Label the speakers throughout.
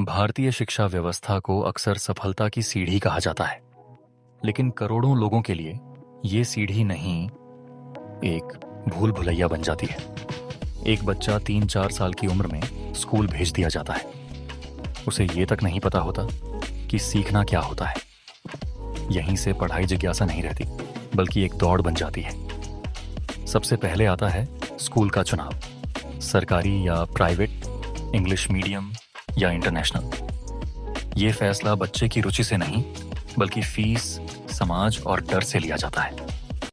Speaker 1: भारतीय शिक्षा व्यवस्था को अक्सर सफलता की सीढ़ी कहा जाता है, लेकिन करोड़ों लोगों के लिए ये सीढ़ी नहीं, एक भूल भुलैया बन जाती है। एक बच्चा 3-4 साल की उम्र में स्कूल भेज दिया जाता है। उसे ये तक नहीं पता होता कि सीखना क्या होता है। यहीं से पढ़ाई जिज्ञासा नहीं रहती, बल्कि एक दौड़ बन जाती है। सबसे पहले आता है स्कूल का चुनाव, सरकारी या प्राइवेट, इंग्लिश मीडियम या इंटरनेशनल। ये फैसला बच्चे की रुचि से नहीं, बल्कि फीस, समाज और डर से लिया जाता है।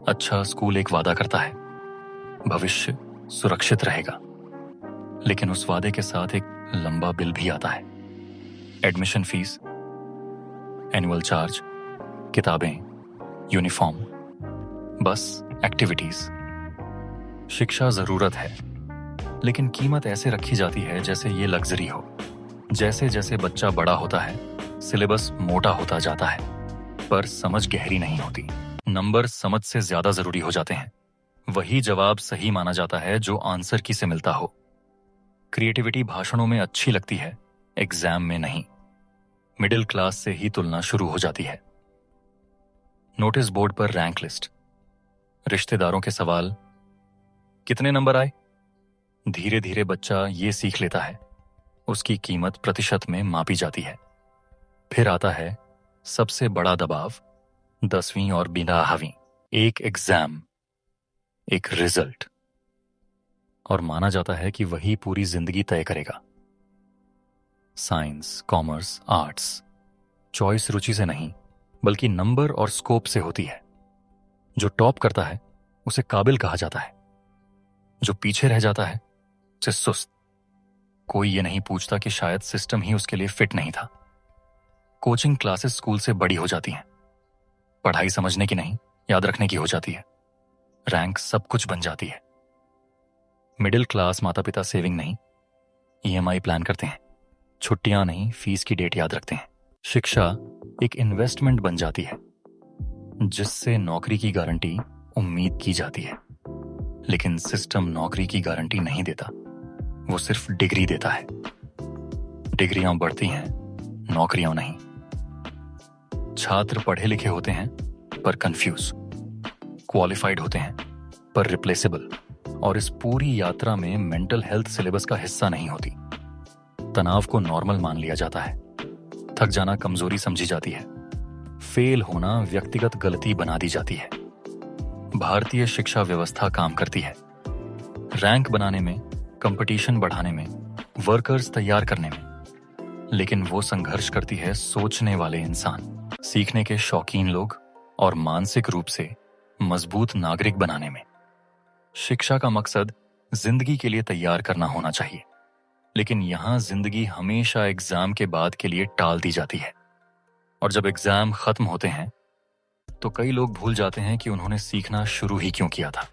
Speaker 1: अच्छा स्कूल एक वादा करता है, भविष्य सुरक्षित रहेगा, लेकिन उस वादे के साथ एक लंबा बिल भी आता है। एडमिशन फीस, एनुअल चार्ज, किताबें, यूनिफॉर्म, बस एक्टिविटीज। शिक्षा जरूरत है, लेकिन कीमत ऐसे रखी जाती है जैसे ये लग्जरी हो। जैसे जैसे बच्चा बड़ा होता है, सिलेबस मोटा होता जाता है, पर समझ गहरी नहीं होती। नंबर समझ से ज्यादा जरूरी हो जाते हैं। वही जवाब सही माना जाता है जो आंसर की से मिलता हो। क्रिएटिविटी भाषणों में अच्छी लगती है, एग्जाम में नहीं। मिडिल क्लास से ही तुलना शुरू हो जाती है। नोटिस बोर्ड पर रैंक लिस्ट, रिश्तेदारों के सवाल, कितने नंबर आए? धीरे धीरे बच्चा ये सीख लेता है, उसकी कीमत प्रतिशत में मापी जाती है। फिर आता है सबसे बड़ा दबाव, 10वीं और 12वीं। एक एग्जाम, एक रिजल्ट, और माना जाता है कि वही पूरी जिंदगी तय करेगा। साइंस, कॉमर्स, आर्ट्स, चॉइस रुचि से नहीं, बल्कि नंबर और स्कोप से होती है। जो टॉप करता है उसे काबिल कहा जाता है, जो पीछे रह जाता है उसे सुस्त। कोई ये नहीं पूछता कि शायद सिस्टम ही उसके लिए फिट नहीं था। कोचिंग क्लासेस स्कूल से बड़ी हो जाती हैं। पढ़ाई समझने की नहीं, याद रखने की हो जाती है। रैंक सब कुछ बन जाती है। मिडिल क्लास माता पिता सेविंग नहीं, ईएमआई प्लान करते हैं। छुट्टियां नहीं, फीस की डेट याद रखते हैं। शिक्षा एक इन्वेस्टमेंट बन जाती है, जिससे नौकरी की गारंटी उम्मीद की जाती है। लेकिन सिस्टम नौकरी की गारंटी नहीं देता, वो सिर्फ डिग्री देता है। डिग्रियां बढ़ती हैं, नौकरियां नहीं। छात्र पढ़े लिखे होते हैं पर कंफ्यूज, क्वालिफाइड होते हैं पर रिप्लेसेबल। और इस पूरी यात्रा में मेंटल हेल्थ सिलेबस का हिस्सा नहीं होती। तनाव को नॉर्मल मान लिया जाता है, थक जाना कमजोरी समझी जाती है, फेल होना व्यक्तिगत गलती बना दी जाती है। भारतीय शिक्षा व्यवस्था काम करती है रैंक बनाने में, कंपटीशन बढ़ाने में, वर्कर्स तैयार करने में, लेकिन वो संघर्ष करती है सोचने वाले इंसान, सीखने के शौकीन लोग और मानसिक रूप से मजबूत नागरिक बनाने में। शिक्षा का मकसद जिंदगी के लिए तैयार करना होना चाहिए, लेकिन यहां जिंदगी हमेशा एग्जाम के बाद के लिए टाल दी जाती है। और जब एग्जाम खत्म होते हैं तो कई लोग भूल जाते हैं कि उन्होंने सीखना शुरू ही क्यों किया था।